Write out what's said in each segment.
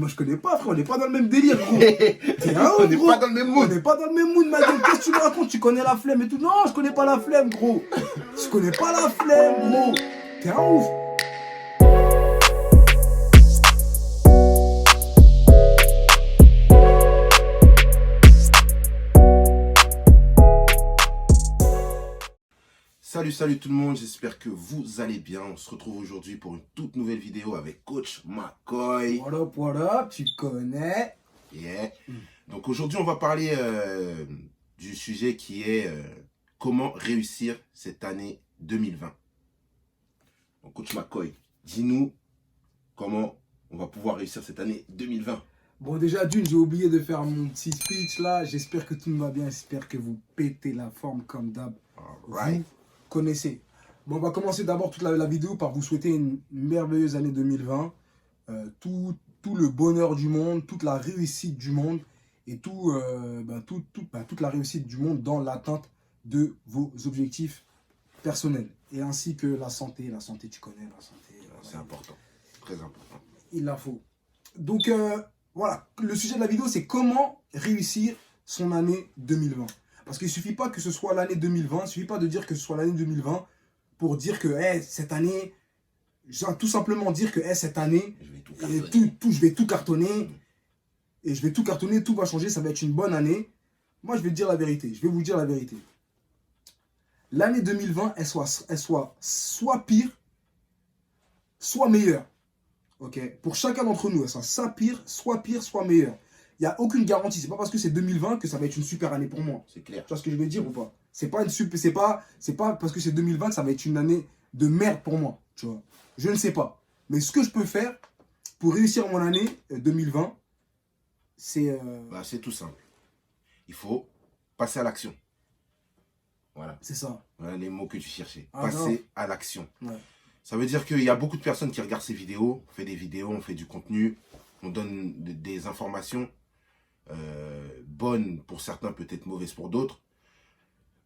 moi je connais pas, frère, on n'est pas dans le même délire, gros. On n'est pas dans le même On mood. n'est pas dans le même mood, ma gueule. Qu'est-ce que tu me racontes? Tu connais la flemme et tout? Non, je connais pas la flemme, gros. Je connais pas la flemme, gros. T'es un ouf. Salut tout le monde, j'espère que vous allez bien. On se retrouve aujourd'hui pour une toute nouvelle vidéo avec Coach McCoy. What up, tu connais. Yeah. Donc aujourd'hui, on va parler du sujet qui est comment réussir cette année 2020. Donc Coach McCoy, dis-nous comment on va pouvoir réussir cette année 2020. Bon, déjà, d'une, j'ai oublié de faire mon petit speech là. J'espère que tout va bien. J'espère que vous pétez la forme comme d'hab. Alright. Vous connaissez. Bon, on va commencer d'abord toute la vidéo par vous souhaiter une merveilleuse année 2020. Tout le bonheur du monde, toute la réussite du monde et toute la réussite du monde dans l'atteinte de vos objectifs personnels. Et ainsi que la santé. La santé, tu connais, la santé. C'est important, très important. Il la faut. Donc, voilà, le sujet de la vidéo, c'est comment réussir son année 2020. Parce qu'il ne suffit pas que ce soit l'année 2020, il ne suffit pas de dire que ce soit l'année 2020 pour dire que cette année, tout simplement dire que cette année, je vais tout cartonner, et je vais tout cartonner, tout va changer, ça va être une bonne année. Moi, je vais te dire la vérité, je vais vous dire la vérité. L'année 2020, elle soit pire, soit meilleure. Okay. Pour chacun d'entre nous, elle soit pire, soit meilleure. Il n'y a aucune garantie. C'est pas parce que c'est 2020 que ça va être une super année pour moi. C'est clair. Tu vois ce que je veux dire ou pas? C'est pas parce que c'est 2020 que ça va être une année de merde pour moi. Tu vois. Je ne sais pas. Mais ce que je peux faire pour réussir mon année 2020, c'est... C'est tout simple. Il faut passer à l'action. Voilà. C'est ça. Voilà les mots que tu cherchais. Ah, passer à l'action. Ouais. Ça veut dire qu'il y a beaucoup de personnes qui regardent ces vidéos. On fait des vidéos, on fait du contenu. On donne des informations. Bonnes pour certains, peut-être mauvaises pour d'autres.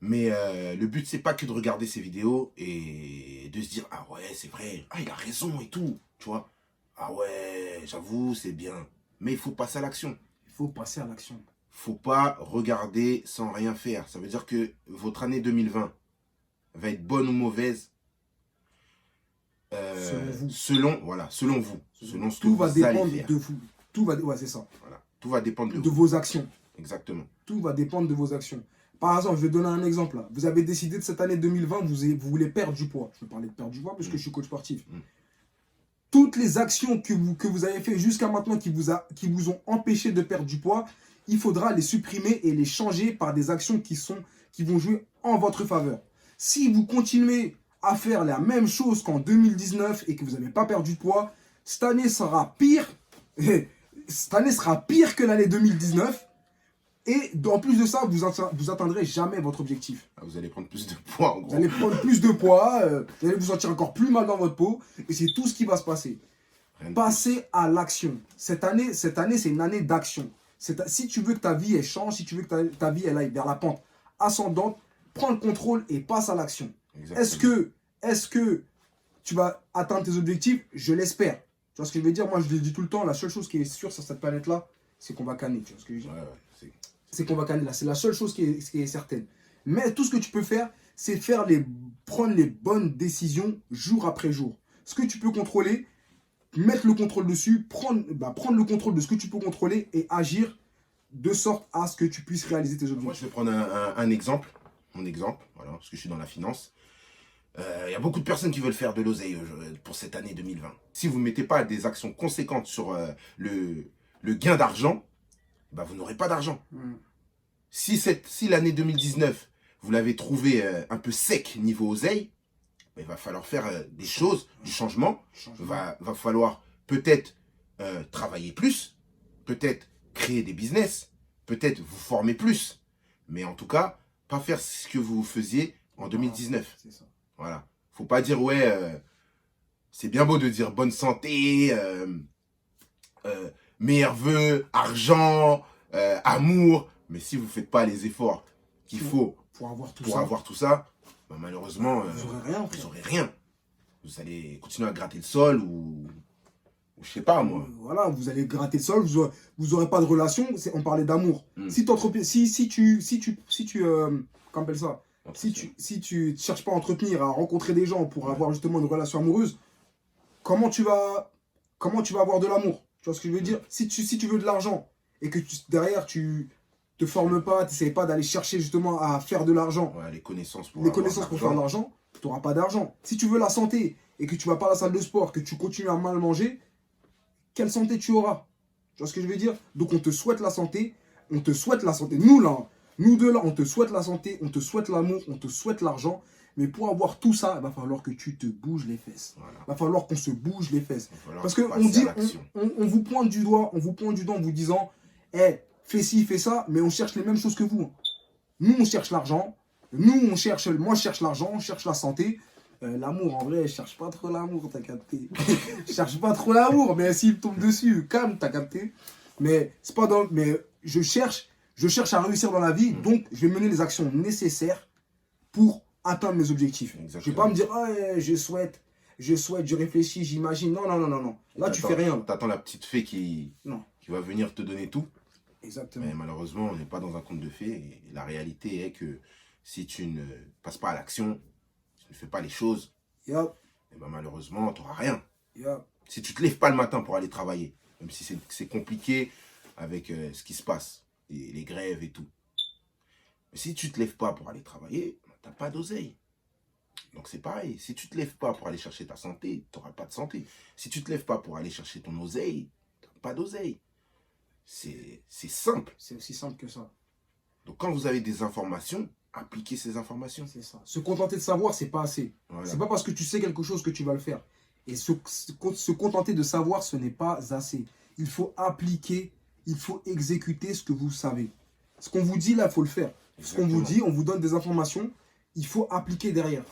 Mais le but, c'est pas que de regarder ces vidéos et de se dire « Ah ouais, c'est vrai, ah il a raison et tout », tu vois. « Ah ouais, j'avoue, c'est bien. » Mais il faut passer à l'action. Il faut passer à l'action. Faut pas regarder sans rien faire. Ça veut dire que votre année 2020 va être bonne ou mauvaise selon vous. Selon ce que vous allez faire. De vous. Tout va, ouais, c'est ça. Voilà. Tout va dépendre de vos actions. Exactement. Tout va dépendre de vos actions. Par exemple, je vais donner un exemple. Là. Vous avez décidé de cette année 2020, vous voulez perdre du poids. Je vais parler de perdre du poids parce que je suis coach sportif. Toutes les actions que vous avez fait jusqu'à maintenant qui vous ont empêché de perdre du poids, il faudra les supprimer et les changer par des actions qui vont jouer en votre faveur. Si vous continuez à faire la même chose qu'en 2019 et que vous n'avez pas perdu de poids, cette année sera pire. Cette année sera pire que l'année 2019. Et en plus de ça, vous atteindrez jamais votre objectif. Vous allez prendre plus de poids, en gros. Vous allez prendre plus de poids, vous allez vous sentir encore plus mal dans votre peau. Et c'est tout ce qui va se passer. Passez à l'action. Cette année, c'est une année d'action. Si tu veux que ta vie elle change, si tu veux que ta vie elle aille vers la pente ascendante, prends le contrôle et passe à l'action. Est-ce que tu vas atteindre tes objectifs? Je l'espère. Tu vois ce que je veux dire? Moi, je le dis tout le temps, la seule chose qui est sûre sur cette planète-là, c'est qu'on va canner. Tu vois ce que je veux dire? C'est qu'on va canner là. C'est la seule chose qui est certaine. Mais tout ce que tu peux faire, c'est prendre les bonnes décisions jour après jour. Ce que tu peux contrôler, mettre le contrôle dessus, prendre le contrôle de ce que tu peux contrôler et agir de sorte à ce que tu puisses réaliser tes objectifs. Moi, je vais prendre un exemple. Mon exemple, voilà, parce que je suis dans la finance. Il y a beaucoup de personnes qui veulent faire de l'oseille pour cette année 2020. Si vous ne mettez pas des actions conséquentes sur le gain d'argent, vous n'aurez pas d'argent. Si l'année 2019, vous l'avez trouvé un peu sec niveau oseille, il va falloir faire des choses, du changement. Va falloir peut-être travailler plus, peut-être créer des business, peut-être vous former plus. Mais en tout cas, pas faire ce que vous faisiez en 2019. C'est ça. Voilà. Faut pas dire, ouais, c'est bien beau de dire bonne santé, meilleurs vœux, argent, amour. Mais si vous ne faites pas les efforts qu'il faut pour avoir tout ça, malheureusement, vous n'aurez rien. Vous n'aurez rien. Vous allez continuer à gratter le sol ou Je sais pas, moi. Voilà, vous allez gratter le sol, vous aurez pas de relation. On parlait d'amour. Si comment on appelle ça? Si tu cherches pas à entretenir, à rencontrer des gens pour avoir justement une relation amoureuse, comment tu vas avoir de l'amour? Tu vois ce que je veux dire? Si tu veux de l'argent et que derrière tu te formes pas, tu n'essayes pas d'aller chercher justement à faire de l'argent, Ouais, les connaissances pour faire de l'argent, tu n'auras pas d'argent. Si tu veux la santé et que tu vas pas à la salle de sport, que tu continues à mal manger, quelle santé tu auras? Tu vois ce que je veux dire? Donc on te souhaite la santé, on te souhaite la santé. Nous deux là, on te souhaite la santé, on te souhaite l'amour, on te souhaite l'argent. Mais pour avoir tout ça, il va falloir que tu te bouges les fesses. Voilà. Il va falloir qu'on se bouge les fesses. Parce qu'on on vous pointe du doigt, en vous disant, fais ci, fais ça, mais on cherche les mêmes choses que vous. Nous, on cherche l'argent. Moi, je cherche l'argent, on cherche la santé. L'amour, en vrai, je cherche pas trop l'amour, t'as capté. Je cherche pas trop l'amour, mais s'il me tombe dessus, calme, t'as capté. Mais c'est pas dans. Mais je cherche à réussir dans la vie, donc je vais mener les actions nécessaires pour atteindre mes objectifs. Exactement. Je vais pas me dire, je souhaite, je réfléchis, j'imagine. Non. Là, tu fais rien. T'attends la petite fée qui va venir te donner tout. Exactement. Mais malheureusement, on n'est pas dans un conte de fées. Et la réalité est que si tu ne passes pas à l'action, tu ne fais pas les choses, et ben malheureusement, tu n'auras rien. Si tu ne te lèves pas le matin pour aller travailler, même si c'est compliqué avec ce qui se passe, et les grèves et tout. Mais si tu ne te lèves pas pour aller travailler, tu n'as pas d'oseille. Donc c'est pareil, si tu ne te lèves pas pour aller chercher ta santé, tu n'auras pas de santé. Si tu ne te lèves pas pour aller chercher ton oseille, tu n'as pas d'oseille. C'est simple. C'est aussi simple que ça. Donc quand vous avez des informations, appliquez ces informations. C'est ça. Se contenter de savoir, c'est pas assez. Voilà. C'est pas parce que tu sais quelque chose que tu vas le faire. Et se contenter de savoir, ce n'est pas assez. Il faut appliquer, il faut exécuter ce que vous savez. Ce qu'on vous dit là, il faut le faire. Exactement. Ce qu'on vous dit, on vous donne des informations, il faut appliquer derrière.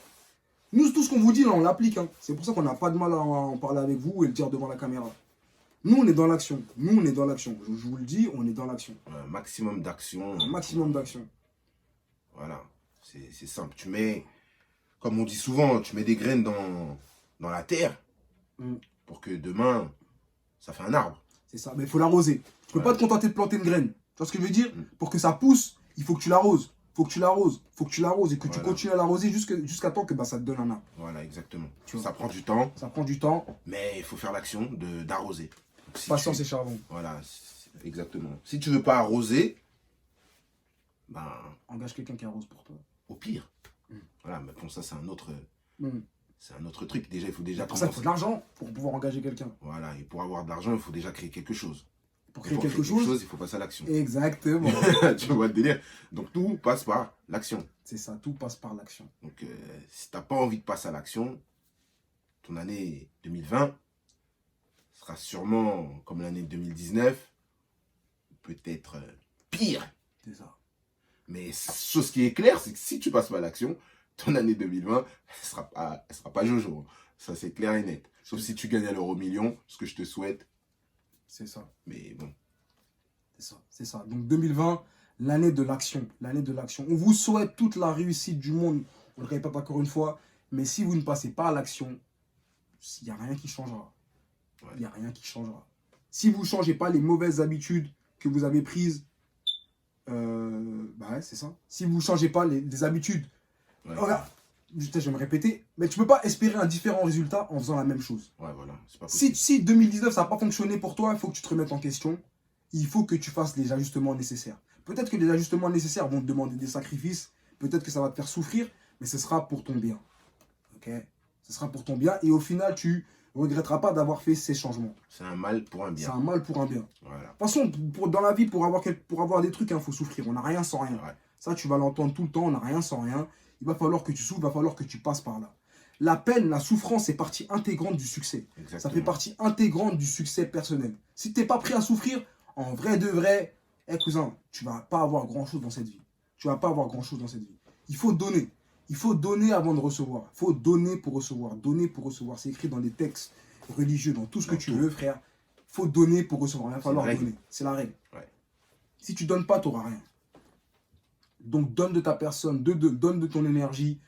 Nous, tout ce qu'on vous dit là, on l'applique. Hein. C'est pour ça qu'on n'a pas de mal à en parler avec vous et le dire devant la caméra. Nous, on est dans l'action. Je vous le dis, on est dans l'action. Un maximum d'action. Un maximum d'action. Voilà. C'est simple. Tu mets, comme on dit souvent, tu mets des graines dans la terre pour que demain, ça fait un arbre. C'est ça. Mais il faut l'arroser. Tu ne peux pas te contenter de planter une graine. Tu vois ce que je veux dire? Pour que ça pousse, il faut que tu l'arroses. Il faut que tu l'arroses et que tu continues à l'arroser jusqu'à temps que ça te donne un arbre. Voilà, exactement. Ça prend du temps. Ça prend du temps. Mais il faut faire l'action d'arroser. Patience et charbon. Voilà, exactement. Si tu veux pas arroser, engage quelqu'un qui arrose pour toi. Au pire. Voilà, mais bon, ça c'est un autre truc. Déjà, il faut déjà pour ça, il faut de l'argent pour pouvoir engager quelqu'un. Voilà, et pour avoir de l'argent, il faut déjà créer quelque chose. Pour créer quelque chose, il faut passer à l'action. Exactement. Tu vois le délire. Donc tout passe par l'action. C'est ça, tout passe par l'action. Donc si tu n'as pas envie de passer à l'action, ton année 2020 sera sûrement comme l'année 2019, peut-être pire. C'est ça. Mais chose qui est claire, c'est que si tu passes pas à l'action, ton année 2020, elle sera pas jojo. Ça, c'est clair et net. Sauf si tu gagnes à l'euro-million, ce que je te souhaite. C'est ça. Mais bon. C'est ça. Donc 2020, l'année de l'action. L'année de l'action. On vous souhaite toute la réussite du monde. On ne le répète encore une fois. Mais si vous ne passez pas à l'action, il n'y a rien qui changera. Il n'y a rien qui changera. Si vous ne changez pas les mauvaises habitudes que vous avez prises, c'est ça. Si vous ne changez pas les habitudes, regarde, je vais me répéter, mais tu ne peux pas espérer un différent résultat en faisant la même chose. Ouais, voilà. C'est pas si 2019, ça n'a pas fonctionné pour toi, il faut que tu te remettes en question. Il faut que tu fasses les ajustements nécessaires. Peut-être que les ajustements nécessaires vont te demander des sacrifices. Peut-être que ça va te faire souffrir, mais ce sera pour ton bien. Ok? Ce sera pour ton bien. Et au final, tu ne regretteras pas d'avoir fait ces changements. C'est un mal pour un bien. C'est un mal pour un bien. Voilà. De toute façon, dans la vie, pour avoir des trucs, il faut souffrir. On n'a rien sans rien. Ouais. Ça, tu vas l'entendre tout le temps. On n'a rien sans rien. Il va falloir que tu souffres, il va falloir que tu passes par là. La peine, la souffrance, c'est partie intégrante du succès. Exactement. Ça fait partie intégrante du succès personnel. Si tu n'es pas prêt à souffrir, en vrai de vrai, cousin, tu ne vas pas avoir grand-chose dans cette vie. Tu ne vas pas avoir grand-chose dans cette vie. Il faut donner. Il faut donner avant de recevoir. Il faut donner pour recevoir. Donner pour recevoir. C'est écrit dans les textes religieux, dans tout ce que tu veux, frère. Il faut donner pour recevoir. Il va falloir donner. C'est la règle. Ouais. Si tu ne donnes pas, tu n'auras rien. Donc, donne de ta personne, donne de ton énergie.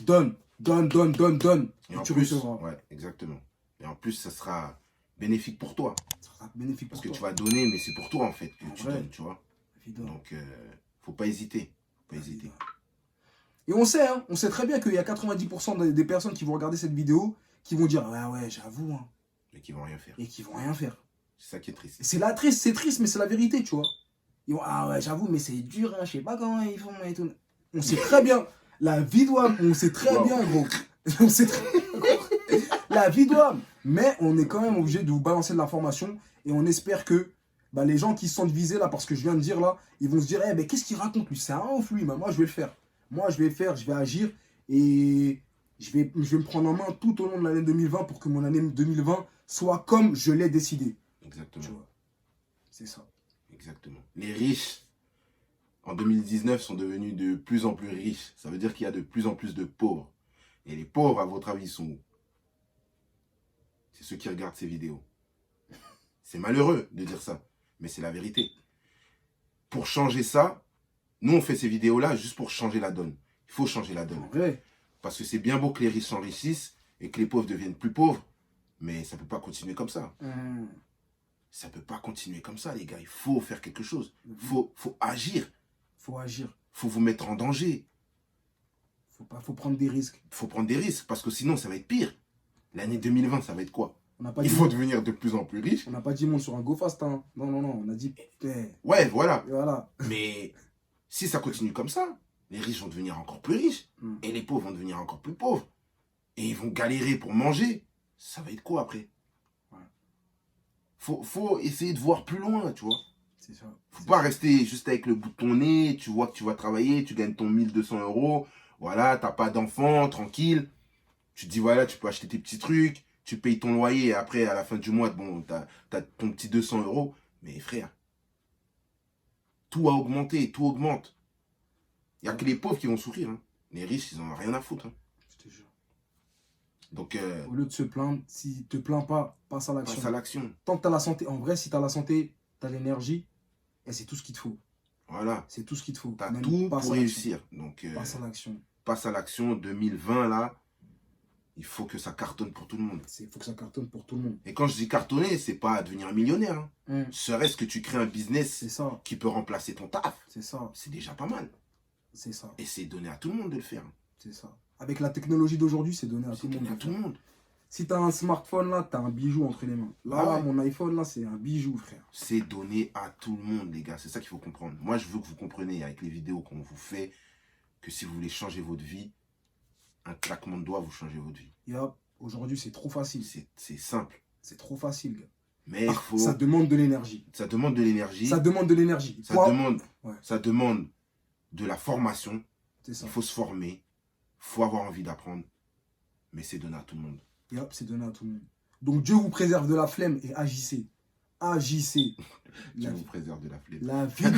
Donne. Et tu plus, recevras. ouais, exactement. Et en plus, ça sera bénéfique pour toi. Ça sera bénéfique Parce pour que toi. tu vas donner, mais c'est pour toi, en fait, que En tu vrai. donnes, tu vois. Évidemment. Donc, faut pas hésiter. Faut pas hésiter. Et on sait très bien qu'il y a 90% des personnes qui vont regarder cette vidéo qui vont dire ah ouais, j'avoue, hein, Mais qui vont rien faire. et qui vont rien faire. C'est ça qui est triste. C'est triste, mais c'est la vérité, tu vois. Ils vont, ah ouais, j'avoue, mais c'est dur, hein, je sais pas comment ils font et tout. On sait très bien, la vie d'homme, on sait très Wow. bien, gros. On sait très bien, gros. La vie d'homme. Mais on est quand même obligé de vous balancer de l'information et on espère que bah, les gens qui se sentent visés là, parce que je viens de dire là, ils vont se dire, eh, mais qu'est-ce qu'il raconte lui? C'est un ouf lui, mais moi je vais le faire. Moi je vais le faire, je vais agir et je vais me prendre en main tout au long de l'année 2020 pour que mon année 2020 soit comme je l'ai décidé. Exactement. Tu vois. C'est ça. Exactement. Les riches, en 2019, sont devenus de plus en plus riches. Ça veut dire qu'il y a de plus en plus de pauvres. Et les pauvres, à votre avis, sont où? C'est ceux qui regardent ces vidéos. C'est malheureux de dire ça, mais c'est la vérité. Pour changer ça, nous, on fait ces vidéos-là juste pour changer la donne. Il faut changer la donne. En vrai. Parce que c'est bien beau que les riches s'enrichissent et que les pauvres deviennent plus pauvres, mais ça ne peut pas continuer comme ça. Ça ne peut pas continuer comme ça, les gars. Il faut faire quelque chose. Il faut agir. Faut agir. Il faut vous mettre en danger. Faut prendre des risques. Il faut prendre des risques, parce que sinon, ça va être pire. L'année 2020, ça va être quoi? On n'a pas Il dit faut devenir de plus en plus riche. on n'a pas dit monde sur un go fast, hein. Non, non, non. On a dit. Ouais, voilà. Voilà. Mais si ça continue comme ça, les riches vont devenir encore plus riches. Mm. Et les pauvres vont devenir encore plus pauvres. Et ils vont galérer pour manger. Ça va être quoi après? Ouais. Faut essayer de voir plus loin, tu vois. C'est ça. Faut pas rester juste avec le bout de ton nez. Tu vois que tu vas travailler, tu gagnes ton 1200 €. Voilà, t'as pas d'enfant, tranquille. Tu te dis, voilà, tu peux acheter tes petits trucs. Tu payes ton loyer. Et après, à la fin du mois, bon, t'as ton petit 200 €. Mais frère, tout a augmenté, tout augmente. Il n'y a que les pauvres qui vont souffrir. Hein. Les riches, ils n'en ont rien à foutre. Hein. Je te jure. Donc, Au lieu de se plaindre, si te plains pas, passe à l'action. passe à l'action. Tant que tu as la santé, en vrai, si tu as la santé, tu as l'énergie, et c'est tout ce qu'il te faut. Voilà. C'est tout ce qu'il te faut. Tu as Même tout passe pour à l'action. réussir. Donc, Passe à l'action. passe à l'action 2020, là. Il faut que ça cartonne pour tout le monde. Il faut que ça cartonne pour tout le monde. Et quand je dis cartonner, c'est pas devenir un millionnaire. Hein. Serait-ce que tu crées un business C'est ça. qui peut remplacer ton taf, C'est ça. c'est déjà pas mal. C'est ça. Et c'est donné à tout le monde de le faire. C'est ça. Avec la technologie d'aujourd'hui, c'est donné à tout C'est le monde. donné à tout le monde. Si tu as un smartphone, là, tu as un bijou entre les mains. Là, Ah là, ouais. mon iPhone, là, c'est un bijou, frère. C'est donné à tout le monde, les gars. C'est ça qu'il faut comprendre. Moi, je veux que vous compreniez avec les vidéos qu'on vous fait que si vous voulez changer votre vie, un claquement de doigts, vous changez votre vie. Et hop, aujourd'hui, c'est trop facile. C'est simple. C'est trop facile, gars. Mais il faut... Ça demande de l'énergie. ça demande de l'énergie. Ça demande de l'énergie. Ça Toi, demande, Ouais. ça demande de la formation. c'est ça. Il faut se former. Il faut avoir envie d'apprendre. Mais c'est donné à tout le monde. Et hop, c'est donné à tout le monde. Donc Dieu vous préserve de la flemme et agissez. Agissez. Dieu La, vous préserve de la flemme. la vie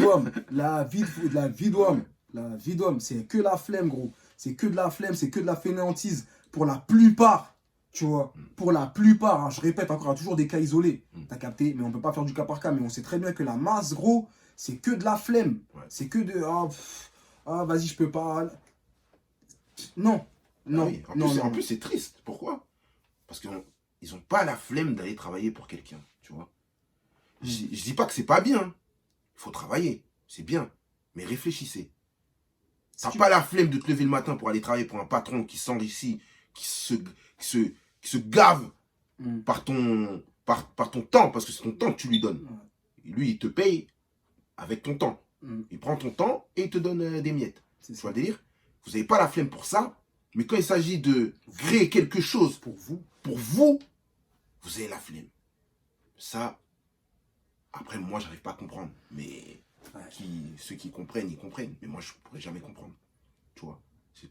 d'homme, la vie d'homme, c'est que la flemme, gros. C'est que de la flemme, c'est que de la fainéantise. Pour la plupart, tu vois. Pour la plupart, hein, je répète encore, il y a toujours des cas isolés. T'as capté, mais on peut pas faire du cas par cas. Mais on sait très bien que la masse, gros, c'est que de la flemme. Ouais. C'est que de vas-y, je peux pas. Non. Non, Ah oui. non, En plus, c'est triste. Pourquoi? Parce qu'ils n'ont pas la flemme d'aller travailler pour quelqu'un. Tu vois. Je dis pas que c'est pas bien. Il faut travailler. C'est bien. Mais réfléchissez. T'as pas la flemme de te lever le matin pour aller travailler pour un patron qui s'enrichit, qui se gave par ton temps, parce que c'est ton temps que tu lui donnes. Lui, il te paye avec ton temps. Il prend ton temps et il te donne des miettes. Tu vois le délire? Vous n'avez pas la flemme pour ça, mais quand il s'agit de créer quelque chose pour vous, vous avez la flemme. Ça, après, moi, j'arrive pas à comprendre. Mais ceux qui comprennent, ils comprennent. Mais moi, je ne pourrais jamais comprendre. Tu vois?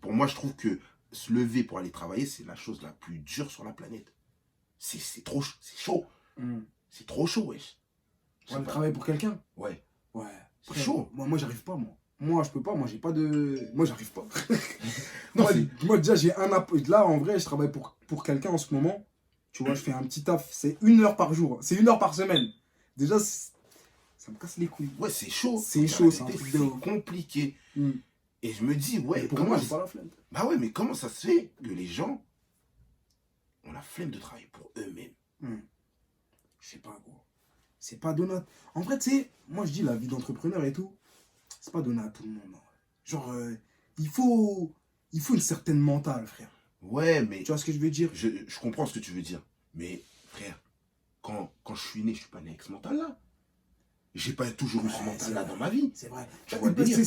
Pour moi, je trouve que se lever pour aller travailler, c'est la chose la plus dure sur la planète. C'est trop c'est chaud. C'est trop chaud, wesh. Pour aller travailler pour quelqu'un? Ouais. Ouais. C'est chaud. Moi, j'arrive pas, moi. Moi, je peux pas. Moi, j'ai pas de... Moi, j'arrive pas. Non, moi, déjà, j'ai un... Là, en vrai, je travaille pour quelqu'un en ce moment. Tu vois, je fais un petit taf. C'est 1 heure par jour. C'est 1 heure par semaine. Déjà, ça me casse les couilles. Ouais, c'est chaud. C'est chaud, c'est un truc de... C'est compliqué. Et je me dis, ouais, pour moi, j'ai pas la flemme. Bah ouais, mais comment ça se fait que les gens ont la flemme de travailler pour eux-mêmes? Je sais pas, gros. C'est pas donné. En vrai, tu sais, moi je dis la vie d'entrepreneur et tout, c'est pas donné à tout le monde. Non. Genre, il faut une certaine mentale, frère. Ouais, mais Tu vois ce que je veux dire? je comprends ce que tu veux dire. Mais frère, quand je suis né, je suis pas né avec ce mental-là. J'ai pas toujours eu ce mental-là dans ma vie. C'est vrai. Tu vois le délire.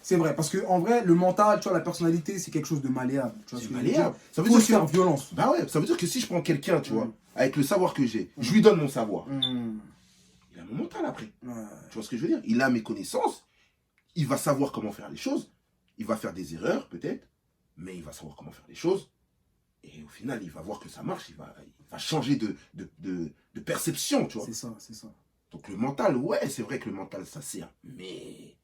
C'est vrai. Parce que en vrai, le mental, tu vois, la personnalité, c'est quelque chose de malléable. Tu vois ce C'est que je veux dire? malléable. Ça veut Faut dire se faire que violence. bah ouais, ça veut dire que si je prends quelqu'un, tu vois, Mm. avec le savoir que j'ai, je lui donne mon savoir. Mm. Il a mon mental après. Ouais. Tu vois ce que je veux dire? Il a mes connaissances. Il va savoir comment faire les choses. Il va faire des erreurs, peut-être. Mais il va savoir comment faire les choses. Et au final, il va voir que ça marche. Il va changer de perception, tu vois. C'est ça, c'est ça. Donc le mental, ouais, c'est vrai que le mental, ça sert. Mais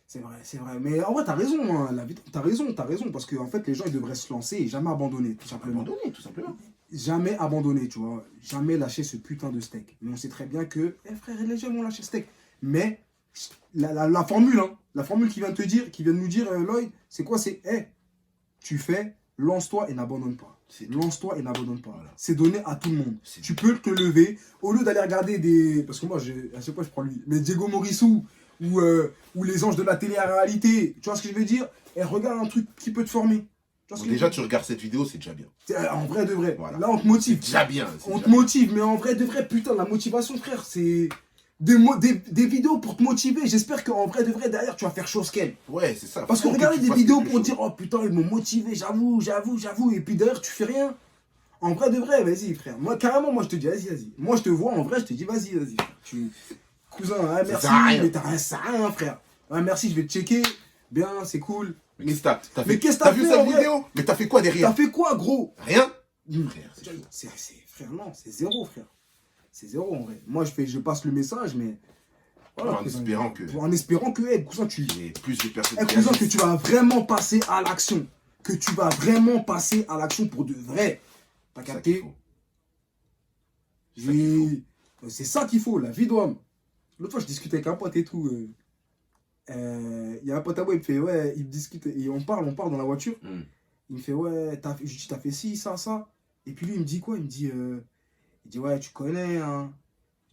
C'est vrai, c'est vrai. Mais en vrai, t'as raison, hein. T'as raison. Parce que en fait, les gens, ils devraient se lancer et jamais abandonner, tout simplement. abandonner, tout simplement. Jamais abandonner, tu vois. Jamais lâcher ce putain de steak. Mais on sait très bien que, frère, les gens vont lâcher le steak. Mais la formule, hein, la formule qui vient de nous dire, Lloyd, c'est quoi? C'est, tu fais, lance-toi et n'abandonne pas. Lance-toi et n'abandonne pas. Voilà. C'est donné à tout le monde. C'est Tu peux te lever, au lieu d'aller regarder des... Parce que moi, à chaque fois, je prends lui. Mais Diego Morissou, ou les anges de la télé-réalité, tu vois ce que je veux dire? Et regarde un truc qui peut te former. Tu vois ce Donc que je déjà, veux tu dire? regardes cette vidéo, c'est déjà bien. En vrai de vrai. Voilà. Là, on te motive. Déjà bien. c'est On déjà te motive, mais en vrai de vrai, putain, la motivation, frère, c'est des vidéos pour te motiver. J'espère qu'en vrai de vrai, derrière, tu vas faire chose qu'elle. bien. Ouais, c'est ça. Parce que Faut regarder tu des fasses vidéos quelque pour chose. dire, oh putain, ils m'ont motivé, j'avoue. Et puis derrière, tu fais rien. En vrai de vrai, vas-y, frère. Moi, carrément, moi, je te dis, vas-y. Moi, je te vois, en vrai, je te dis, vas-y. Frère. Cousin, hein, merci, sert à rien. mais ça sert à rien, frère. Ouais, merci, je vais te checker. Bien, c'est cool. Mais qu'est-ce que t'as Mais qu'est-ce que t'as t'as vu fait, cette en vrai? vidéo? Mais t'as fait quoi derrière? T'as fait quoi, gros? Rien. Frère, frère, non, c'est zéro, frère. C'est zéro, en vrai. Moi, je passe le message, mais... Voilà, En cousin. espérant que En espérant que, cousin, il y ait plus de personnes qui cousin, que agissent. tu vas vraiment passer à l'action. Que tu vas vraiment passer à l'action pour de vrai. T'as C'est ça qu'il capté? faut. C'est ça qu'il faut. C'est ça qu'il faut, la vie d'homme. L'autre fois, je discutais avec un pote et tout. Il y a un pote à moi, il me fait, ouais, il me discute, et on parle dans la voiture. Mm. Il me fait, ouais, je dis, t'as fait ci, ça. Et puis lui, il me dit quoi? Il me dit, ouais, tu connais, hein.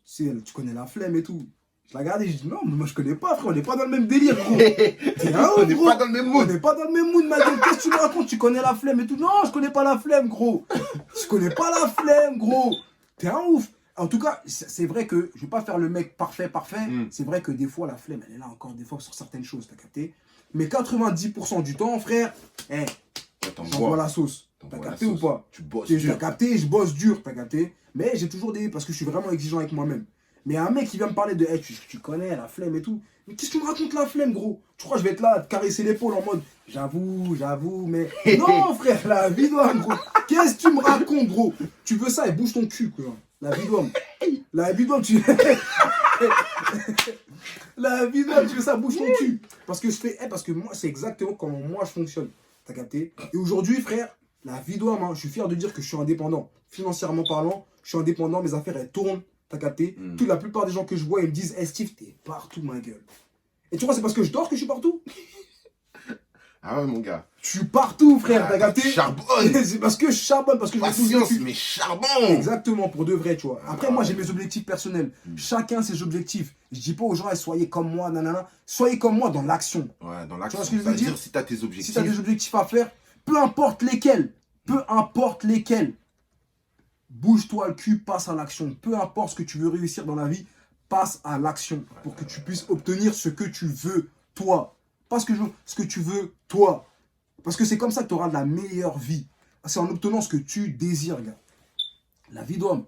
Tu sais, tu connais la flemme et tout. Je la regarde et je dis, non, mais moi je connais pas, frère, on n'est pas dans le même délire, gros. T'es un On ouf, n'est gros. pas dans le même On mood. n'est pas dans le même mood, ma gueule. Qu'est-ce que tu me racontes? Tu connais la flemme et tout. Non, je connais pas la flemme, gros. Je connais pas la flemme, gros. T'es un ouf. En tout cas, c'est vrai que je vais pas faire le mec parfait. Mm. C'est vrai que des fois, la flemme, elle est là encore des fois sur certaines choses, t'as capté? Mais 90% du temps, frère, j'envoie la sauce. T'as capté ou pas? Tu bosses T'as dur. capté, je bosse dur, t'as capté? Mais j'ai toujours parce que je suis vraiment exigeant avec moi-même. Mais un mec qui vient me parler de, tu connais la flemme et tout. Mais qu'est-ce que tu me racontes la flemme, gros? Tu crois que je vais être là à te caresser l'épaule en mode, j'avoue, mais... Non, frère, la vie d'homme, gros. Qu'est-ce que tu me racontes, gros? Tu veux ça et bouge ton cul, quoi. La vie d'homme. La vie d'homme, tu... La vie d'homme, tu veux ça, bouge ton cul. Parce que moi, c'est exactement comment moi je fonctionne. T'as capté? Et aujourd'hui, frère, la vie d'homme, hein, je suis fier de dire que je suis indépendant. Financièrement parlant, je suis indépendant, mes affaires, elles tournent. T'as capté? Mm. La plupart des gens que je vois, ils me disent, hey Steve, t'es partout, ma gueule. Et tu vois, c'est parce que je dors que je suis partout. Ah ouais, mon gars. Je suis partout, frère, t'as capté? Charbonne. C'est parce que je charbonne, parce que je me touche le Patience, cul. mais charbon. Exactement, pour de vrai, tu vois. Après, Ah, moi, ouais. j'ai mes objectifs personnels. Mm. Chacun ses objectifs. Je dis pas aux gens, hey, soyez comme moi, nanana. Soyez comme moi dans l'action. Ouais, dans Tu l'action. vois ce que je Ça veux veut dire? dire si t'as tes Si objectifs. tu as des objectifs à faire, peu importe lesquels, bouge-toi le cul, passe à l'action. Peu importe ce que tu veux réussir dans la vie, passe à l'action pour que tu puisses obtenir ce que tu veux, toi. Pas ce que tu veux, toi. Parce que c'est comme ça que tu auras de la meilleure vie. C'est en obtenant ce que tu désires, gars. La vie d'homme.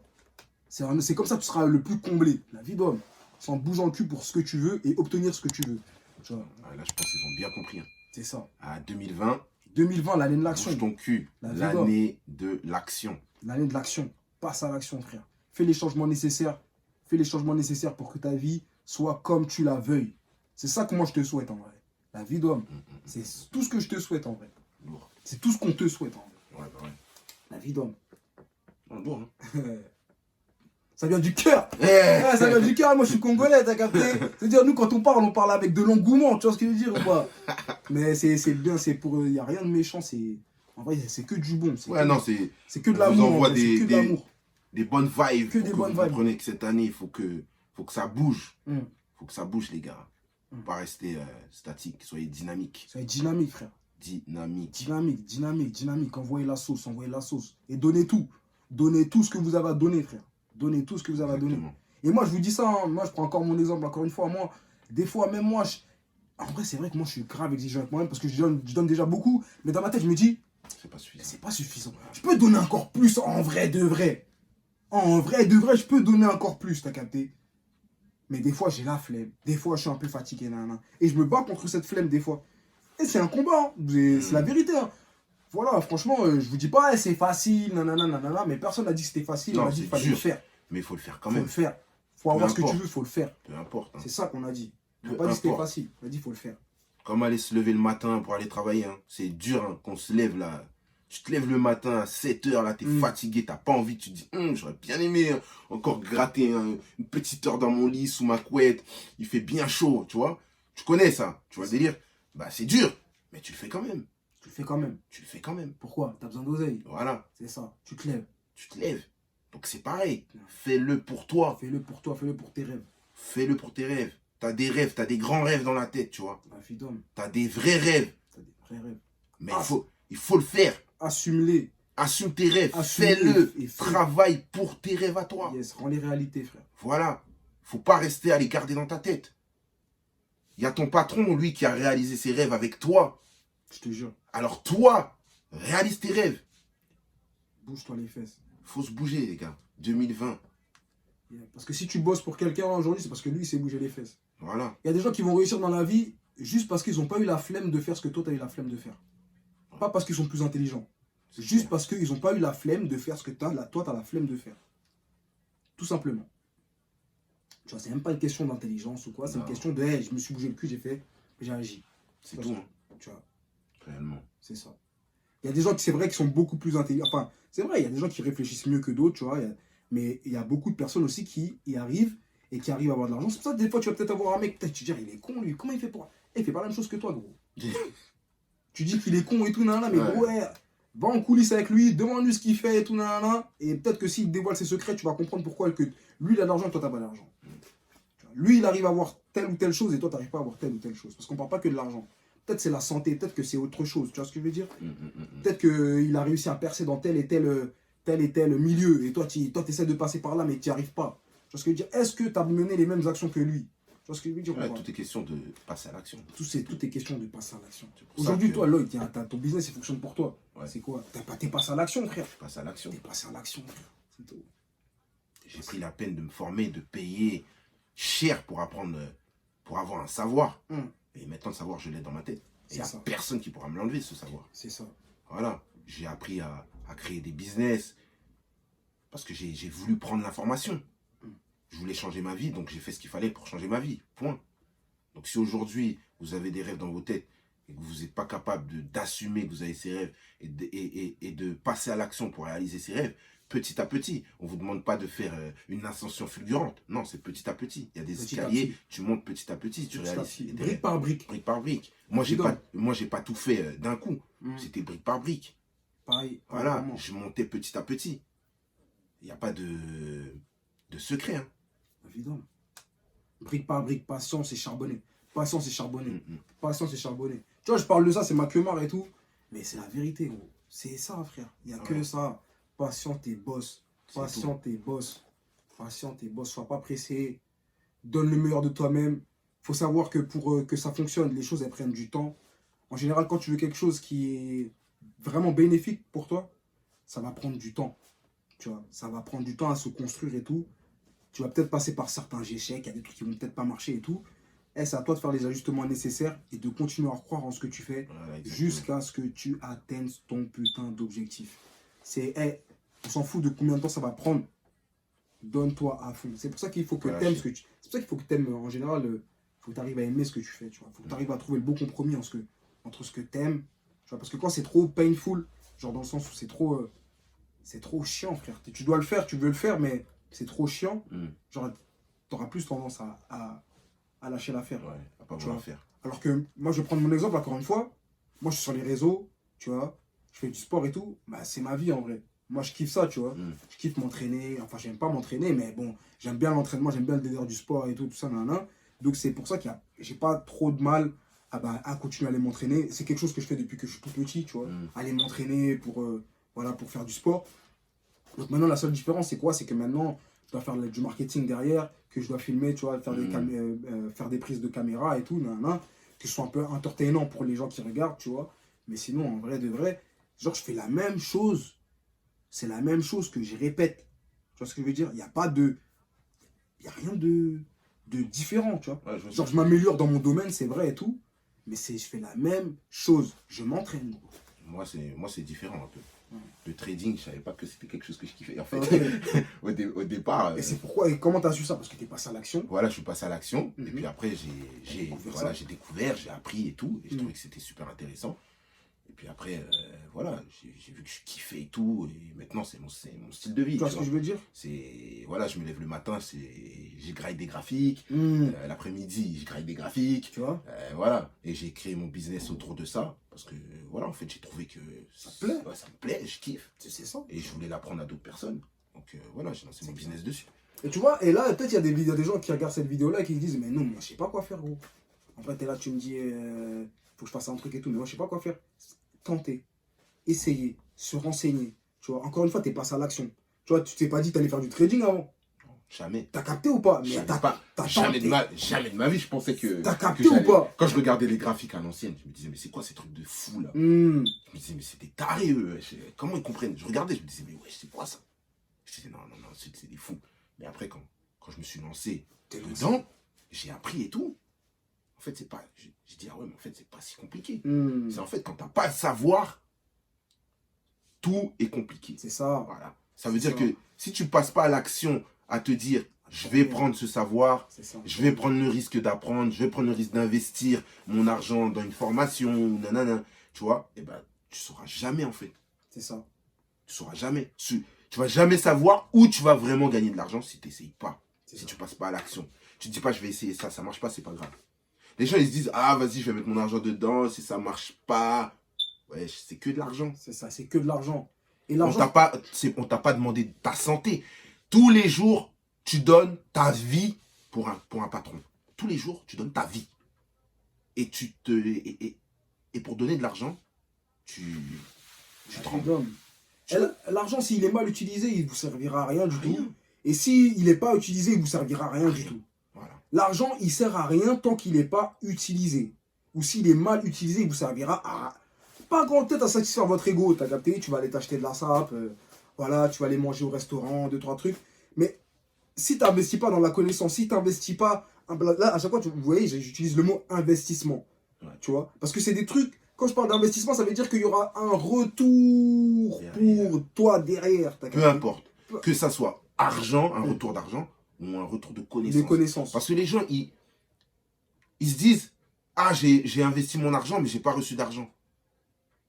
C'est comme ça que tu seras le plus comblé. La vie d'homme. C'est en bougeant le cul pour ce que tu veux et obtenir ce que tu veux. Tu vois, Ouais, là, je pense qu'ils ont bien compris. Hein. c'est ça. À 2020, 2020, l'année de l'action. bouge ton cul. La vie L'année de l'action. L'année de l'action. Passe à l'action, frère. Fais les changements nécessaires. Fais les changements nécessaires pour que ta vie soit comme tu la veuilles. C'est ça que moi je te souhaite en vrai. La vie d'homme. C'est tout ce que je te souhaite en vrai. Lourd. C'est tout ce qu'on te souhaite en vrai. Ouais, bah ouais. La vie d'homme. Lourd, hein. Ça vient du cœur. Eh. Ouais, ça vient du cœur. Moi je suis congolais, t'as capté? C'est-à-dire, nous quand on parle avec de l'engouement. Tu vois ce que je veux dire ou pas? Mais c'est bien, c'est pour. Il n'y a rien de méchant. En vrai, c'est que du bon. Ouais, non, c'est que de on vous l'amour. en envoie vrai, c'est que de des- l'amour. des bonnes vibes. Que des bonnes vous vibes. comprenez que cette année, il faut que ça bouge. Mm. Faut que ça bouge, les gars. Faut pas rester statique. Soyez dynamique. Soyez dynamique, frère. Dynamique. Dynamique, dynamique, dynamique. Envoyez la sauce, envoyez la sauce. Et donnez tout. Donnez tout ce que vous avez à donner, frère. Donnez tout ce que vous avez à donner. Et moi, je vous dis ça, hein, moi, je prends encore mon exemple, encore une fois. Moi, des fois, même moi, en vrai, c'est vrai que moi, je suis grave exigeant avec moi-même parce que je donne déjà beaucoup. Mais dans ma tête, je me dis, c'est pas suffisant. C'est pas suffisant. Je peux donner encore plus en vrai de vrai. En vrai de vrai, je peux donner encore plus, t'as capté. Mais des fois, j'ai la flemme. Des fois, je suis un peu fatigué. Nanana. Et je me bats contre cette flemme, des fois. Et c'est un combat. Hein. C'est la vérité. Hein. Voilà, franchement, je vous dis pas, c'est facile, nanana, nanana, mais personne n'a dit que c'était facile. Non, on a dit qu'il fallait le faire. Mais il faut le faire quand Faut même. le faire. Faut avoir ce que tu veux, faut le faire. Peu importe. Hein. C'est ça qu'on a dit. On n'a pas dit que c'était facile. On a dit qu'il faut le faire. Comme aller se lever le matin pour aller travailler. Hein. C'est dur hein, qu'on se lève là. Tu te lèves le matin à 7 h, là, t'es fatigué, t'as pas envie, tu te dis, j'aurais bien aimé hein, encore gratter une petite heure dans mon lit, sous ma couette, il fait bien chaud, tu vois. Tu connais ça, tu vois le délire. Bah, c'est dur, mais tu le fais quand même. Tu le fais quand même. Tu le fais quand même. Pourquoi? T'as besoin d'oseille. Voilà. C'est ça, tu te lèves. Tu te lèves. Donc c'est pareil, fais-le pour toi. Fais-le pour toi, fais-le pour tes rêves. Fais-le pour tes rêves. T'as des rêves, t'as des grands rêves dans la tête, tu vois. T'as des vrais rêves. T'as des vrais rêves. Mais il faut le faire. Assume-les. Assume tes rêves, fais-le, travaille pour tes rêves à toi. Yes, rends les réalités, frère. Voilà, faut pas rester à les garder dans ta tête. Il y a ton patron, lui, qui a réalisé ses rêves avec toi. Je te jure. Alors toi, réalise tes rêves. Bouge-toi les fesses. Faut se bouger, les gars. 2020. Parce que si tu bosses pour quelqu'un aujourd'hui, c'est parce que lui, il s'est bougé les fesses. Voilà. Il y a des gens qui vont réussir dans la vie juste parce qu'ils n'ont pas eu la flemme de faire ce que toi, tu as eu la flemme de faire. Pas parce qu'ils sont plus intelligents. C'est juste parce qu'ils n'ont pas eu la flemme de faire ce que toi, tu as la flemme de faire. Tout simplement. Tu vois, c'est même pas une question d'intelligence ou quoi, c'est une question de hey, je me suis bougé le cul, j'ai agi. C'est tout. Hein. Tu vois. Réellement. C'est ça. Il y a des gens qui, c'est vrai, qui sont beaucoup plus intelligents. Enfin, c'est vrai, il y a des gens qui réfléchissent mieux que d'autres, tu vois. Mais il y a beaucoup de personnes aussi qui y arrivent et qui arrivent à avoir de l'argent. C'est pour ça que des fois, tu vas peut-être avoir un mec, peut-être tu te dis, il est con, lui, comment il fait pour. Il fait pas la même chose que toi, gros. Tu dis qu'il est con et tout, nanana, mais gros, va en coulisses avec lui, demande-lui ce qu'il fait et tout, nanana. Et peut-être que s'il dévoile ses secrets, tu vas comprendre pourquoi que lui, il a de l'argent et toi, tu n'as pas d'argent. Lui, il arrive à avoir telle ou telle chose et toi, tu n'arrives pas à avoir telle ou telle chose. Parce qu'on ne parle pas que de l'argent. Peut-être c'est la santé, peut-être que c'est autre chose. Tu vois ce que je veux dire? Peut-être qu'il a réussi à percer dans tel et tel milieu. Et toi, tu essaies de passer par là, mais tu n'y arrives pas. Tu vois ce que je veux dire? Est-ce que tu as mené les mêmes actions que lui? Tu vois ce que je veux dire? Tout est question de passer à l'action. Tout est question de passer à l'action. Aujourd'hui, toi, Lloyd, ton business, il fonctionne pour toi. Ouais. C'est quoi? T'es passé à l'action, frère. Je passe à l'action. T'es passé à l'action, frère. C'est tout. J'ai pris la peine de me former, de payer cher pour apprendre, pour avoir un savoir. Et maintenant, le savoir, je l'ai dans ma tête. Et il n'y a personne qui pourra me l'enlever, ce savoir. C'est ça. Voilà. J'ai appris à créer des business parce que j'ai voulu prendre l'information. Je voulais changer ma vie, donc j'ai fait ce qu'il fallait pour changer ma vie. Point. Donc si aujourd'hui, vous avez des rêves dans vos têtes et que vous n'êtes pas capable d'assumer que vous avez ces rêves et de passer à l'action pour réaliser ces rêves, petit à petit. On ne vous demande pas de faire une ascension fulgurante. Non, c'est petit à petit. Il y a des escaliers, tu montes petit à petit, tu réalises. Brique par brique. Brique par brique. Moi, j'ai pas tout fait d'un coup. C'était brique par brique. Pareil. Voilà, je montais petit à petit. Il n'y a pas de secret. Hein. Évidemment. Brique par brique, patience et charbonner. Patience et charbonner. Patience et charbonner. Tu vois, je parle de ça, c'est ma queue-marre et tout. Mais c'est la vérité, gros. C'est ça, frère. Il n'y a que ça. Patiente et bosse. Patiente et bosse. Patiente et bosse. Sois pas pressé. Donne le meilleur de toi-même. Il faut savoir que pour que ça fonctionne, les choses, elles prennent du temps. En général, quand tu veux quelque chose qui est vraiment bénéfique pour toi, ça va prendre du temps. Tu vois, ça va prendre du temps à se construire et tout. Tu vas peut-être passer par certains échecs, il y a des trucs qui vont peut-être pas marcher et tout. Et c'est à toi de faire les ajustements nécessaires et de continuer à croire en ce que tu fais jusqu'à ce que tu atteignes ton putain d'objectif. On s'en fout de combien de temps ça va prendre. Donne-toi à fond. C'est pour ça qu'il faut que tu aimes ce que tu... C'est pour ça qu'il faut que tu aimes, en général, il faut que tu arrives à aimer ce que tu fais. Il faut que tu arrives à trouver le bon compromis entre ce que tu aimes. Parce que quand c'est trop painful, genre dans le sens où c'est trop chiant, frère. Tu dois le faire, tu veux le faire, mais c'est trop chiant. Genre, tu auras plus tendance à lâcher l'affaire. Ouais, à pas vouloir faire. Alors que moi, je vais prendre mon exemple, encore une fois. Moi, je suis sur les réseaux, tu vois. Je fais du sport et tout. Bah, c'est ma vie, en vrai. Moi, je kiffe ça, tu vois. Je kiffe m'entraîner. Enfin, j'aime pas m'entraîner, mais bon, j'aime bien l'entraînement, j'aime bien le délire du sport et tout ça, nanana. Donc, c'est pour ça que j'ai pas trop de mal à continuer à aller m'entraîner. C'est quelque chose que je fais depuis que je suis tout petit, tu vois. Aller m'entraîner voilà, pour faire du sport. Donc, maintenant, la seule différence, c'est quoi? C'est que maintenant, je dois faire du marketing derrière, que je dois filmer, tu vois, faire des prises de caméra et tout, nanana, que ce soit un peu entertainant pour les gens qui regardent, tu vois. Mais sinon, en vrai de vrai, genre, je fais la même chose. C'est la même chose que je répète. Tu vois ce que je veux dire? Il n'y a pas de... Il n'y a rien de différent, tu vois. Ouais, genre, je m'améliore dans mon domaine, c'est vrai et tout. Mais je fais la même chose. Je m'entraîne. Moi, c'est différent un peu. Le trading, je savais pas que c'était quelque chose que je kiffais. En fait, au départ... Et c'est pourquoi, et comment tu as su ça? Parce que tu es passé à l'action. Voilà, je suis passé à l'action. Et puis après, j'ai découvert, j'ai appris et tout. Et je trouvais que c'était super intéressant. Et puis après, voilà, j'ai vu que je kiffais et tout. Et maintenant, c'est mon style de vie. Tu vois ce que je veux dire? Voilà, je me lève le matin, j'ai graille des graphiques. L'après-midi, je graille des graphiques. Tu vois? Voilà. Et j'ai créé mon business autour de ça. Parce que, voilà, en fait, j'ai trouvé que ça me plaît. Ouais, ça me plaît, je kiffe. C'est ça. Et je voulais l'apprendre à d'autres personnes. Donc voilà, j'ai lancé mon business dessus. Et tu vois, et là, peut-être il y a des gens qui regardent cette vidéo-là et qui se disent, mais non, moi, je sais pas quoi faire, gros. En fait, t'es là, tu me dis, faut que je fasse un truc et tout, mais moi, je sais pas quoi faire. Tenter, essayer, se renseigner. Tu vois, encore une fois, t'es passé à l'action. Tu vois, tu t'es pas dit que t'allais faire du trading avant. Jamais. T'as capté ou pas? Mais jamais de ma vie, je pensais que... T'as capté ou pas? Quand je regardais les graphiques à l'ancienne, je me disais, mais c'est quoi ces trucs de fou, là? Je me disais, mais c'est des tarés, eux. Comment ils comprennent? Je regardais, je me disais, mais ouais, c'est quoi ça? Je disais, non, c'est des fous. Mais après, quand je me suis lancé dedans, j'ai appris et tout. En fait, c'est pas... J'ai dit, ah ouais, mais en fait, c'est pas si compliqué. C'est en fait, quand t'as pas le savoir, tout est compliqué. C'est ça. Voilà. Ça veut dire que si tu passes pas à l'action, à te dire, je vais prendre ce savoir, je vais prendre le risque d'apprendre, je vais prendre le risque d'investir mon argent dans une formation, nanana, tu vois, et ben, tu sauras jamais, en fait. C'est ça. Tu sauras jamais. Tu vas jamais savoir où tu vas vraiment gagner de l'argent si tu n'essayes pas. Si tu passes pas à l'action. Tu te dis pas, je vais essayer ça, ça marche pas, c'est pas grave. Les gens, ils se disent, ah, vas-y, je vais mettre mon argent dedans, si ça marche pas. Ouais, c'est que de l'argent. C'est ça, c'est que de l'argent. Et on t'a pas demandé ta santé. Tous les jours, tu donnes ta vie pour un patron. Tous les jours, tu donnes ta vie. Et et pour donner de l'argent, tu te rends. L'argent, s'il est mal utilisé, il ne vous servira à rien du tout. Et s'il n'est pas utilisé, il ne vous servira à rien du tout. Voilà. L'argent, il ne sert à rien tant qu'il n'est pas utilisé. Ou s'il est mal utilisé, il vous servira à... Pas grand tête à satisfaire votre ego, t'as capté? Tu vas aller t'acheter de la sape, voilà, tu vas aller manger au restaurant, 2-3 trucs. Mais si tu n'investis pas dans la connaissance, si tu n'investis pas... Là, à chaque fois, vous voyez, j'utilise le mot investissement. Ouais. Tu vois? Parce que c'est des trucs... Quand je parle d'investissement, ça veut dire qu'il y aura un retour pour toi derrière. Peu importe. Que ça soit argent, un retour d'argent, ou un retour de connaissances. De connaissances. Parce que les gens, ils se disent, ah, j'ai investi mon argent, mais j'ai pas reçu d'argent.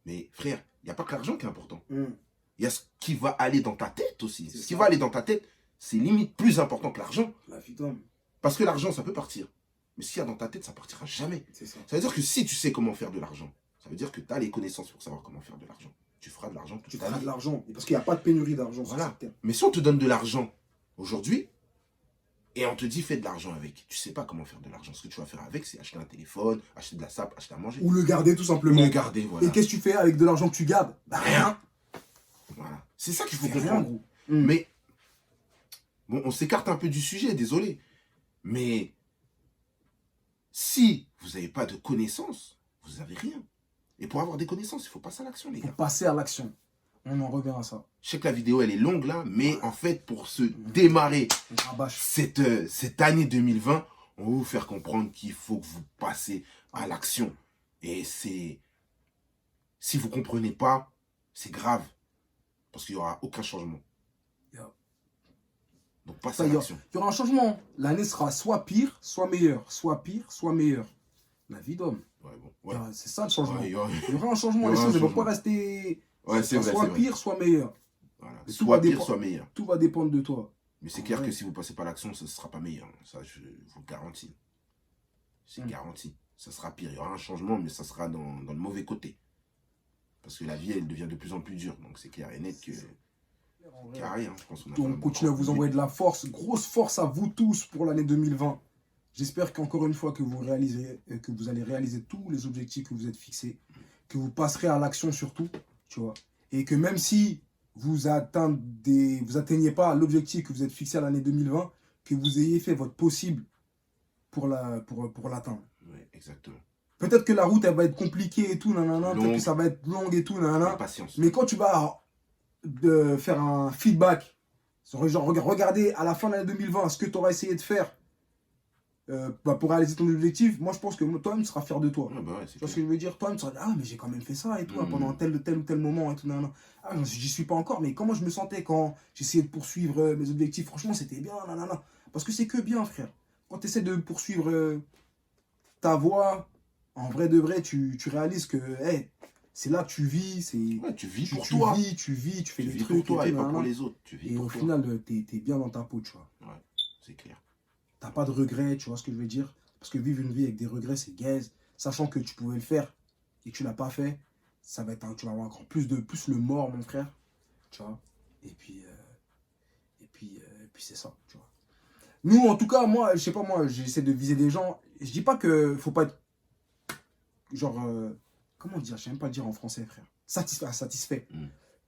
Mais frère, il n'y a pas que l'argent qui est important. Il y a ce qui va aller dans ta tête aussi. Ce qui va aller dans ta tête, c'est limite plus important que l'argent. La vie d'homme. Parce que l'argent, ça peut partir. Mais s'il y a dans ta tête, ça partira jamais. Ça veut dire que si tu sais comment faire de l'argent, ça veut dire que tu as les connaissances pour savoir comment faire de l'argent. Tu feras de l'argent toute ta vie. Tu feras de l'argent. Parce qu'il n'y a pas de pénurie d'argent. Voilà. Mais si on te donne de l'argent aujourd'hui, et on te dit fais de l'argent avec, tu sais pas comment faire de l'argent. Ce que tu vas faire avec, c'est acheter un téléphone, acheter de la sape, acheter à manger. Ou le garder tout simplement. Ou le garder, voilà. Et qu'est-ce que tu fais avec de l'argent que tu gardes? Bah rien. Voilà. C'est ça qu'il faut comprendre. Mais, bon, on s'écarte un peu du sujet, désolé. Mais, si vous n'avez pas de connaissances, vous n'avez rien. Et pour avoir des connaissances, il faut passer à l'action, les gars. Il faut passer à l'action. On en revient à ça. Je sais que la vidéo, elle est longue là, mais en fait, pour se démarrer cette année 2020, on va vous faire comprendre qu'il faut que vous passez à l'action. Et c'est... Si vous ne comprenez pas, c'est grave. Parce qu'il n'y aura aucun changement. Donc, passez à l'action. Il y aura un changement. L'année sera soit pire, soit meilleure. Soit pire, soit meilleure. La vie d'homme. Ouais, bon, ouais. C'est ça le changement. Ouais, il y aura un changement. Les choses ne vont pas rester... Ouais, c'est vrai, soit pire, soit meilleur. Voilà. Soit pire, soit meilleur. Tout va dépendre de toi. Mais c'est clair que si vous ne passez pas à l'action, ça ne sera pas meilleur. Ça, je vous le garantis. C'est garanti. Ça sera pire. Il y aura un changement, mais ça sera dans le mauvais côté. Parce que la vie, elle devient de plus en plus dure. Donc c'est clair et net que carré, hein. Je pense qu'on a On continue à vous envoyer de la force. Grosse force à vous tous pour l'année 2020. J'espère qu'encore une fois que vous allez réaliser tous les objectifs que vous êtes fixés, que vous passerez à l'action surtout, tu vois. Et que même si vous atteignez pas l'objectif que vous êtes fixé à l'année 2020, que vous ayez fait votre possible pour l'atteindre. Oui, exactement. Peut-être que la route, elle va être compliquée et tout, nanana, peut-être que ça va être longue et tout, nanana. Patience. Mais quand tu vas faire un feedback, genre regarder à la fin de l'année 2020 ce que tu auras essayé de faire pour réaliser ton objectif, moi je pense que toi-même tu seras fier de toi. Ah bah ouais, Tu vois ce que je veux dire? Toi-même tu seras dit, ah mais j'ai quand même fait ça et tout, pendant tel ou tel moment et tout, nanana. Ah j'y suis pas encore, mais comment je me sentais quand j'essayais de poursuivre mes objectifs? Franchement c'était bien, nanana. Parce que c'est que bien, frère. Quand tu essaies de poursuivre ta voie, en vrai de vrai, tu réalises que hey, c'est là que tu vis, ouais, tu vis pour toi. Tu fais des vis trucs pour toi et tout, pas nanana. pour les autres. Tu vis Et pour au toi. final, t'es bien dans ta peau, tu vois. Ouais, c'est clair. T'as pas de regrets, tu vois ce que je veux dire? Parce que vivre une vie avec des regrets, c'est gaze. Sachant que tu pouvais le faire et que tu l'as pas fait, ça va être tu vas avoir encore plus le mort, mon frère. Tu vois? Et puis c'est ça, tu vois. Nous, en tout cas, moi, je sais pas, moi, j'essaie de viser des gens. Je dis pas que faut pas être genre comment dire, je sais même pas le dire en français, frère. Satisfait.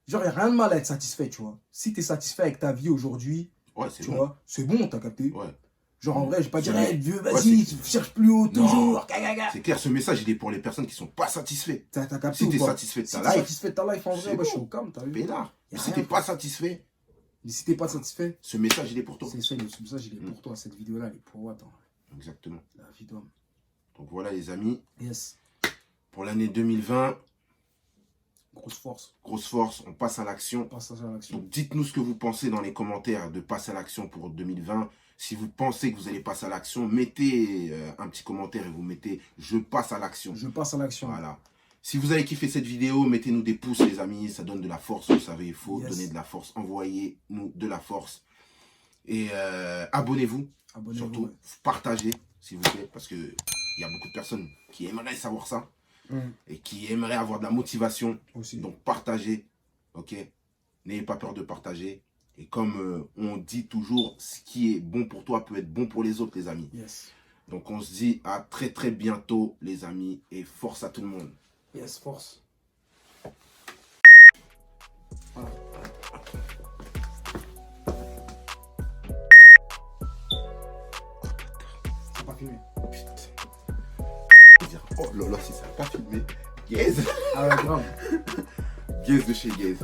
Genre, il n'y a rien de mal à être satisfait, tu vois. Si tu es satisfait avec ta vie aujourd'hui, ouais, tu vois, c'est bon, t'as capté. Ouais. Genre, en vrai, je vais pas dire, hey, vieux, vas-y, tu cherches plus haut, toujours. C'est clair, ce message, il est pour les personnes qui sont pas satisfaites. T'as capté. Si t'es satisfait de ta life, satisfait de ta life, en vrai, moi, je suis au calme, t'as vu. Pénard. Si t'es pas satisfait, mais si t'es pas satisfait, ce message, il est pour toi. C'est ça, ce message, il est pour toi. Cette vidéo-là, elle est pour toi. Exactement. La vie d'homme. Donc voilà, les amis. Yes. Pour l'année 2020, grosse force. Grosse force, on passe à l'action. Donc dites-nous ce que vous pensez dans les commentaires de passer à l'action pour 2020. Si vous pensez que vous allez passer à l'action, mettez un petit commentaire et vous mettez « Je passe à l'action ». Je passe à l'action. Voilà. Si vous avez kiffé cette vidéo, mettez-nous des pouces, les amis. Ça donne de la force, vous savez, il faut donner de la force. Envoyez-nous de la force. Et abonnez-vous. Surtout, partagez, s'il vous plaît, parce qu'il y a beaucoup de personnes qui aimeraient savoir ça. Et qui aimeraient avoir de la motivation. Aussi. Donc, partagez. Ok? N'ayez pas peur de partager. Et comme on dit toujours, ce qui est bon pour toi peut être bon pour les autres, les amis. Yes. Donc, on se dit à très, très bientôt, les amis. Et force à tout le monde. Yes, force. Voilà. Ça n'a pas filmé. Putain. Oh là là, si ça n'a pas filmé. Gaze. Ah ouais, grave. Gaze de chez Gaze.